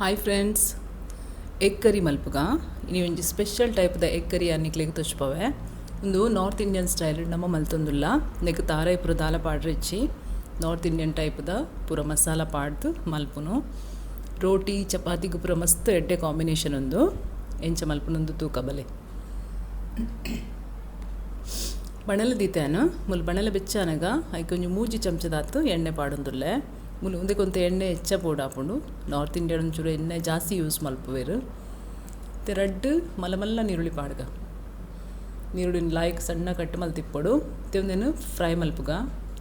Hi friends, egg ಕರಿ ಮಲ್ಪುಗ ಇನಿ ಒಂಜಿ special ಟೈಪ್ದ egg curry ಅನ್ನಿಕ್ಲೆಗ್ ತೋಚ್ಪವೆ. ಒಂದು ನಾರ್ತ್ ಇಂಡಿಯನ್ ಸ್ಟೈಲ್ ನಮ್ಮ ಮಲ್ತೊಂದುಲ್ಲ ನೆಕ್ ತಾರಾಯಿ ಪೂರ ದಾಲ ಪಾಡ್ರೆಚ್ಚಿ ನಾರ್ತ್ ಇಂಡಿಯನ್ ಟೈಪ್ದ ಪೂರ ಮಸಾಲ ಪಾಡ್ದು ಮಲ್ಪುನು. ರೋಟಿ ಚಪಾತಿಗೂ ಪೂರ ಮಸ್ತ್ ಎಡ್ಡೆ ಕಾಂಬಿನೇಷನ್ ಒಂದು ಎಂಚ ಮಲ್ಪುನೊಂದು ತೂಕಬಲೆ ಬಣಲ ದೀತೆನು ಮುಲ್ ಬಣಲ ಬೆಚ್ಚಾನಗ ಐಕೆ ಒಂಜಿ 3 ಚಮಚದಾತು ಎಣ್ಣೆ ಪಾಡೊಂದುಲ್ಲೆ. ಮುಲ್ ಉಂದೆ ಕೊಂತ ಎಣ್ಣೆ ಹೆಚ್ಚ ಪೋಡಾಪುಂಡು. ನಾರ್ತ್ ಇಂಡಿಯನ್ ಒಂಚೂರು ಎಣ್ಣೆ ಜಾಸ್ತಿ ಯೂಸ್ ಮಲ್ಪುವೆರು. ಮತ್ತೆ ರಡ್ಡು ಮಲ್ಲ ನೀರುಳ್ಳಿ ಪಾಡ್ಗ ನೀರುಳ್ಳಿನ ಲಾಯ್ಕ್ ಸಣ್ಣ ಕಟ್ ಮಲ್ತಿಪ್ಪಡು. ಮತ್ತೆ ಒಂದೇನು ಫ್ರೈ ಮಲ್ಪುಗ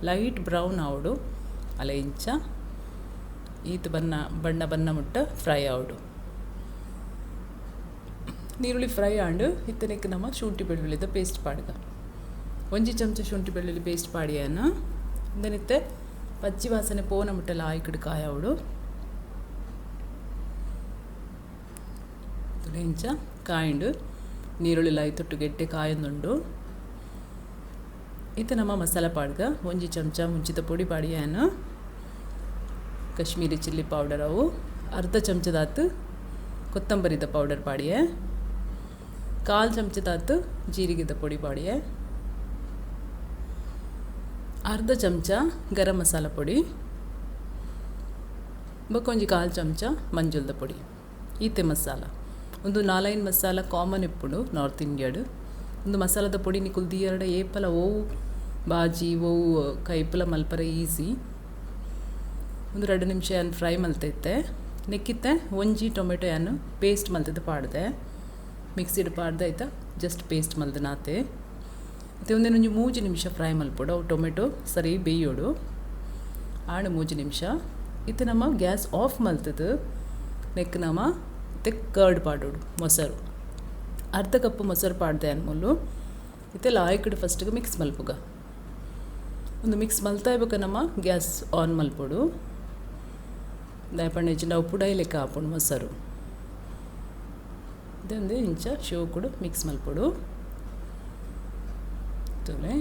ಲೈಟ್ ಬ್ರೌನ್ ಆವಡು ಅಲ್ಲ ಇಂಚ ಈತ ಬಣ್ಣ ಮುಟ್ಟ ಫ್ರೈ ಆವಡು. ನೀರುಳ್ಳಿ ಫ್ರೈ ಆಂಡು ಇತ್ತನೆಕ್ ನಮ್ಮ ಶುಂಠಿ ಬೆಳ್ಳುಳ್ಳಿದ ಪೇಸ್ಟ್ ಪಾಡ್ಗ 1 ಚಮಚ ಶುಂಠಿ ಬೆಳ್ಳುಳ್ಳಿ ಪೇಸ್ಟ್ ಪಾಡಿಯನ ಇಂದನಿತ್ತೆ ಪಚ್ಚಿ ವಾಸನೆ ಪೋನ ಮುಟ್ಟಲ್ಲ ಆಯ್ಕಡು ಕಾಯಾವಡು ಇಂಚ ಕಾಯಿಂಡು ನೀರುಳ್ಳಿ ಲಾಯ್ ತೊಟ್ಟು ಗೆಡ್ಡೆ ಕಾಯೊಂದುಂಡು. ಇತ್ತ ನಮ್ಮ ಮಸಾಲ ಪಾಡ್ಗ 1 ಚಮಚ ಮುಂಚಿತ ಪೊಡಿ ಪಾಡಿಯನ ಕಾಶ್ಮೀರಿ ಚಿಲ್ಲಿ ಪೌಡರ್ ಅವು ಅರ್ಧ ಚಮಚದಾತು ಕೊತ್ತಂಬರಿದ ಪೌಡರ್ ಪಾಡಿಯೆ 1/4 ಚಮಚದಾತು ಜೀರಿಗೆದ ಪೊಡಿ ಪಾಡಿಯೆ ಅರ್ಧ ಚಮಚ ಗರಂ ಮಸಾಲ ಪೊಡಿ ಬೊಕೊಂಜಿ 1/4 ಚಮಚ ಮಂಜುಲ್ದ ಪೊಡಿ. ಈತೆ ಮಸಾಲ ಒಂದು 4-5 ಮಸಾಲ ಕಾಮನ್ ಇಪ್ಪುಡು ನಾರ್ತ್ ಇಂಡಿಯಾಡು. ಒಂದು ಮಸಾಲದ ಪೊಡಿ ನಿಕುಲ್ ದಿಯರಡ ಏಪಲ ಓವು ಬಾಜಿ ಓವು ಕೈಪಲ ಮಲ್ಪರ ಈಸಿ. ಒಂದು 2 ನಿಮಿಷ ಏನು ಫ್ರೈ ಮಲ್ತೈತೆ ನೆಕ್ಕಿತ್ತೆ 1 ಟೊಮೆಟೊ ಏನು ಪೇಸ್ಟ್ ಮಲ್ತದ ಪಾಡ್ದೆ ಮಿಕ್ಸಿಡ್ ಪಾಡ್ದೆ ಆಯ್ತಾ ಜಸ್ಟ್ ಪೇಸ್ಟ್ ಮಲ್ದ ನಾತೆ. ಮತ್ತು ಒಂದೇನೊಂದು 3 ನಿಮಿಷ ಫ್ರೈ ಮಲ್ಪಡು ಅವು ಟೊಮೆಟೊ ಸರಿ ಬೇಯೋಡು ಆಡು 3 ನಿಮಿಷ. ಇತ್ತು ನಮ್ಮ ಗ್ಯಾಸ್ ಆಫ್ ಮಲ್ತದು ನೆಕ್ ನಮ್ಮ ಮತ್ತೆ ಕರ್ಡ್ ಪಾಡೋಡು ಮೊಸರು ಅರ್ಧ ಕಪ್ ಮೊಸರು ಪಾಡ್ದೆ ಅನ್ಮೂಲು ಇತ್ತೆಲ್ಲ ಆಯ್ಕಡು ಫಸ್ಟಿಗೆ ಮಿಕ್ಸ್ ಮಲ್ಪುಗ ಒಂದು ಮಿಕ್ಸ್ ಮಲ್ತಾ ಇರ್ಬೇಕು. ನಮ್ಮ ಗ್ಯಾಸ್ ಆನ್ ಮಲ್ಪೋಡು ದಯಪಣ್ಣ ಹೆಚ್ಚಿನ ಉಪ್ಪುಡಾಯಿ ಲೆಕ್ಕ ಹಾಪುಡು ಮೊಸರು ಇದೊಂದು ಇಂಚ ಶೋ ಕೊಡು ಮಿಕ್ಸ್ ಮಲ್ಪೋಡು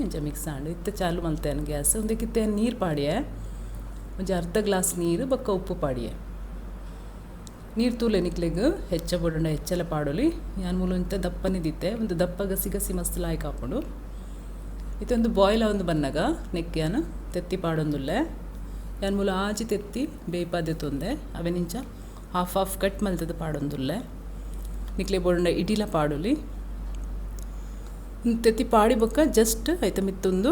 ಇಂಚ ಮಿಕ್ಸ್ ಆಂಡು ಇತ್ತೆ ಚಾಲು ಮಲ್ತೇನು ಗ್ಯಾಸ್ ಒಂದಕ್ಕಿತ್ತೆ ನೀರು ಪಾಡಿಯೆ ಒಂಜಿ ಅರ್ಧ ಗ್ಲಾಸ್ ನೀರು ಬೊಕ್ಕ ಉಪ್ಪು ಪಾಡಿಯೆ ನೀರು ತೂಲೆ ನಿಕ್ಲೆಗ್ ಹೆಚ್ಚ ಬೊಡಂಡ ಹೆಚ್ಚೆಲ್ಲ ಪಾಡೋಲಿ ನಾನು ಮೂಲ ಇಂಥ ದಪ್ಪನಿದ್ದಿತ್ತೆ ಒಂದು ದಪ್ಪ ಗಸಿ ಮಸ್ತ್ ಲಾಯ್ಕ್ ಹಾಕೊಂಡು ಇತ್ತೊಂದು ಬಾಯ್ಲ್ ಒಂದು ಬನ್ನಾಗ ನೆಕ್ಕಿಯಾನು ತೆತ್ತಿ ಪಾಡೊಂದುಲ್ಲೆ ನಾನು ಮೂಲ ಆಜಿ ತೆತ್ತಿ ಬೇಯ್ಪಾದೆ ತೊಂದೆ ಅವೆನಿಂಚ ಹಾಫ್ ಕಟ್ ಮಲ್ತದ ಪಾಡೊಂದುಲ್ಲೆ ನಿಕ್ಲೆ ಬೊಡಂಡ ಇಡಿಲ ಪಾಡೋಲಿ ತೆತ್ತಿ ಪಾಡಿ ಬೊಕ್ಕ ಜಸ್ಟ್ ಆಯ್ತಾ ಮಿತ್ತೊಂದು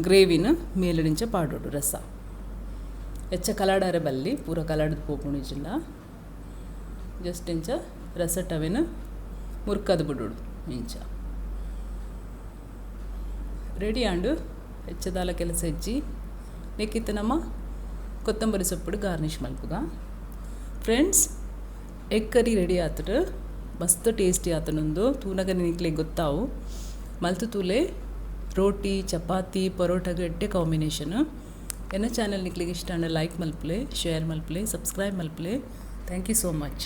ಗ್ರೇವಿನ ಮೇಲಡಿಂಚ ಪಾಡೋಡು ರಸ ಹೆಚ್ಚ ಕಲಾಡಾರೆ ಬಲ್ಲಿ ಪೂರ ಕಲಾಡದ ಪೋಪುಣಿಜಿಲ್ಲ ಜಸ್ಟ್ ಇಂಚ ರಸ ಟವೆನ ಮುರ್ಕದು ಬಿಡೋಡು ಇಂಚ ರೆಡಿ ಆಂಡು ಹೆಚ್ಚದಾಲ ಕೆಲಸ ಹೆಚ್ಚಿ ನೆಕ್ಕಿತ್ತು ನಮ್ಮ ಕೊತ್ತಂಬರಿ ಸೊಪ್ಪುಡು ಗಾರ್ನಿಷ್ ಮಲ್ಪುಗ. ಫ್ರೆಂಡ್ಸ್, ಎಗ್ ಕರಿ ರೆಡಿ ಆತಡು ಮಸ್ತ್ ಟೇಸ್ಟಿ ಆತನೊಂದು ತೂನಗ ನಿಕ್ಲೆ ಗೊತ್ತಾವು ಮಲ್ತು ತೂಲೆ ರೋಟಿ ಚಪಾತಿ ಪರೋಟ ಗಡ್ಡೆ ಕಾಂಬಿನೇಷನ್. ಎನ್ನ ಚಾನಲ್ ನಿಕ್ಲಿಗೆ ಇಷ್ಟ ಲೈಕ್ ಮಲ್ಪಲೆ ಶೇರ್ ಮಲ್ಪಲೆ ಸಬ್ಸ್ಕ್ರೈಬ್ ಮಲ್ಪಲೆ. Thank you so much.